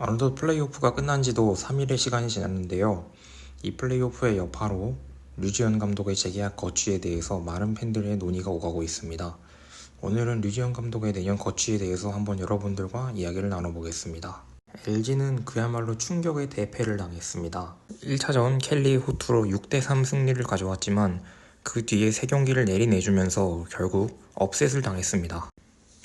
어느덧 플레이오프가 끝난 지도 3일의 시간이 지났는데요. 이 플레이오프의 여파로 류지현 감독의 재계약 거취에 대해서 많은 팬들의 논의가 오가고 있습니다. 오늘은 류지현 감독의 내년 거취에 대해서 한번 여러분들과 이야기를 나눠보겠습니다. LG는 그야말로 충격의 대패를 당했습니다. 1차전 켈리 호투로 6대3 승리를 가져왔지만 그 뒤에 3경기를 내리내주면서 결국 업셋을 당했습니다.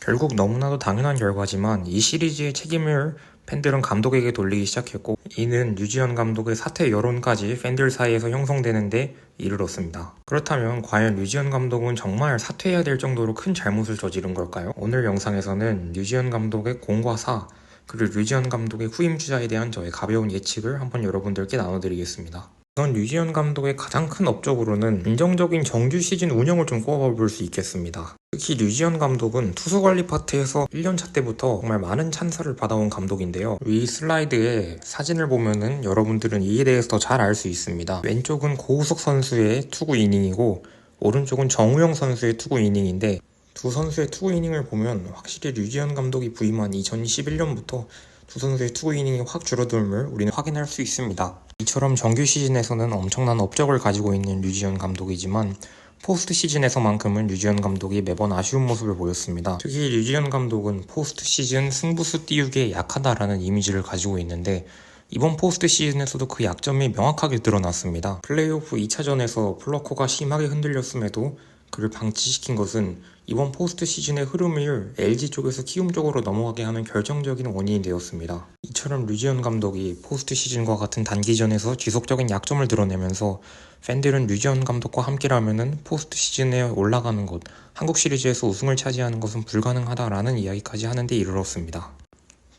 결국 너무나도 당연한 결과지만 이 시리즈의 책임을 팬들은 감독에게 돌리기 시작했고, 이는 류지현 감독의 사퇴 여론까지 팬들 사이에서 형성되는데 이르렀습니다. 그렇다면 과연 류지현 감독은 정말 사퇴해야 될 정도로 큰 잘못을 저지른 걸까요? 오늘 영상에서는 류지현 감독의 공과 사, 그리고 류지현 감독의 후임 주자에 대한 저의 가벼운 예측을 한번 여러분들께 나눠드리겠습니다. 우선 류지현 감독의 가장 큰 업적으로는 긍정적인 정규 시즌 운영을 좀 꼽아볼 수 있겠습니다. 특히 류지현 감독은 투수 관리 파트에서 1년차 때부터 정말 많은 찬사를 받아온 감독인데요. 위 슬라이드에 사진을 보면은 여러분들은 이에 대해서 더 잘 알 수 있습니다. 왼쪽은 고우석 선수의 투구 이닝이고 오른쪽은 정우영 선수의 투구 이닝인데, 두 선수의 투구 이닝을 보면 확실히 류지현 감독이 부임한 2011년부터 두 선수의 투구 이닝이 확 줄어듦을 우리는 확인할 수 있습니다. 이처럼 정규 시즌에서는 엄청난 업적을 가지고 있는 류지현 감독이지만 포스트 시즌에서만큼은 류지현 감독이 매번 아쉬운 모습을 보였습니다. 특히 류지현 감독은 포스트 시즌 승부수 띄우기에 약하다라는 이미지를 가지고 있는데, 이번 포스트 시즌에서도 그 약점이 명확하게 드러났습니다. 플레이오프 2차전에서 플러코가 심하게 흔들렸음에도 그를 방치시킨 것은 이번 포스트 시즌의 흐름을 LG 쪽에서 키움 쪽으로 넘어가게 하는 결정적인 원인이 되었습니다. 이처럼 류지현 감독이 포스트 시즌과 같은 단기전에서 지속적인 약점을 드러내면서 팬들은 류지현 감독과 함께라면 포스트 시즌에 올라가는 것, 한국 시리즈에서 우승을 차지하는 것은 불가능하다라는 이야기까지 하는데 이르렀습니다.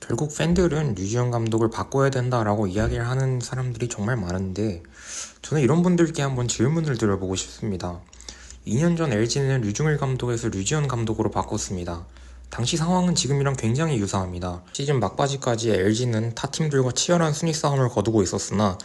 결국 팬들은 류지현 감독을 바꿔야 된다라고 이야기를 하는 사람들이 정말 많은데, 저는 이런 분들께 한번 질문을 드려보고 싶습니다. 2년 전 LG는 류중일 감독에서 류지현 감독으로 바꿨습니다. 당시 상황은 지금이랑 굉장히 유사합니다. 시즌 막바지까지 LG는 타 팀들과 치열한 순위 싸움을 거두고 있었으나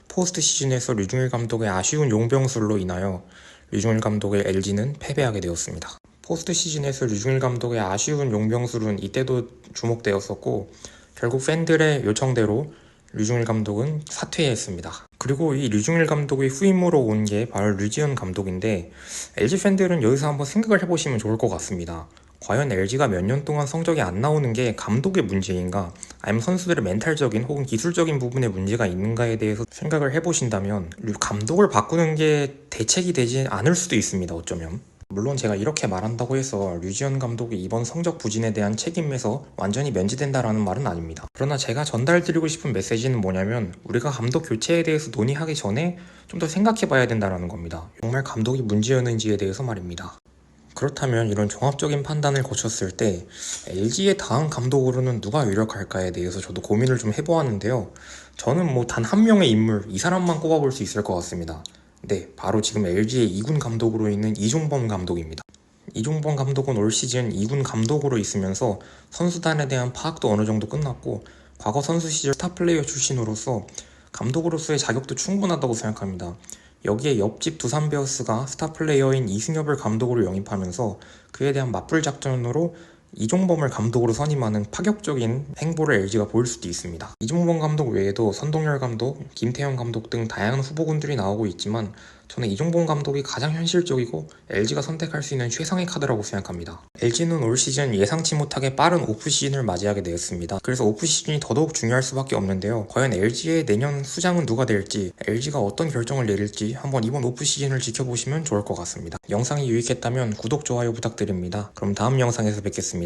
포스트 시즌에서 류중일 감독의 아쉬운 용병술로 인하여 류중일 감독의 LG는 패배하게 되었습니다. 포스트 시즌에서 류중일 감독의 아쉬운 용병술은 이때도 주목되었었고, 결국 팬들의 요청대로 류중일 감독은 사퇴했습니다. 그리고 이 류중일 감독의 후임으로 온 게 바로 류지현 감독인데, LG 팬들은 여기서 한번 생각을 해보시면 좋을 것 같습니다. 과연 LG가 몇 년 동안 성적이 안 나오는 게 감독의 문제인가, 아니면 선수들의 멘탈적인 혹은 기술적인 부분에 문제가 있는가에 대해서 생각을 해보신다면 감독을 바꾸는 게 대책이 되지 않을 수도 있습니다. 어쩌면. 물론 제가 이렇게 말한다고 해서 류지현 감독의 이번 성적 부진에 대한 책임에서 완전히 면제된다라는 말은 아닙니다. 그러나 제가 전달드리고 싶은 메시지는 뭐냐면, 우리가 감독 교체에 대해서 논의하기 전에 좀 더 생각해봐야 된다는 겁니다. 정말 감독이 문제였는지에 대해서 말입니다. 그렇다면 이런 종합적인 판단을 거쳤을 때 LG의 다음 감독으로는 누가 유력할까에 대해서 저도 고민을 좀 해보았는데요. 저는 단 한 명의 인물, 이 사람만 꼽아볼 수 있을 것 같습니다. 네, 바로 지금 LG의 2군 감독으로 있는 이종범 감독입니다. 이종범 감독은 올 시즌 2군 감독으로 있으면서 선수단에 대한 파악도 어느 정도 끝났고, 과거 선수 시절 스타 플레이어 출신으로서 감독으로서의 자격도 충분하다고 생각합니다. 여기에 옆집 두산 베어스가 스타 플레이어인 이승엽을 감독으로 영입하면서 그에 대한 맞불 작전으로 이종범을 감독으로 선임하는 파격적인 행보를 LG가 보일 수도 있습니다. 이종범 감독 외에도 선동열 감독, 김태형 감독 등 다양한 후보군들이 나오고 있지만, 저는 이종범 감독이 가장 현실적이고 LG가 선택할 수 있는 최상의 카드라고 생각합니다. LG는 올 시즌 예상치 못하게 빠른 오프 시즌을 맞이하게 되었습니다. 그래서 오프 시즌이 더더욱 중요할 수밖에 없는데요. 과연 LG의 내년 수장은 누가 될지, LG가 어떤 결정을 내릴지 한번 이번 오프 시즌을 지켜보시면 좋을 것 같습니다. 영상이 유익했다면 구독, 좋아요 부탁드립니다. 그럼 다음 영상에서 뵙겠습니다.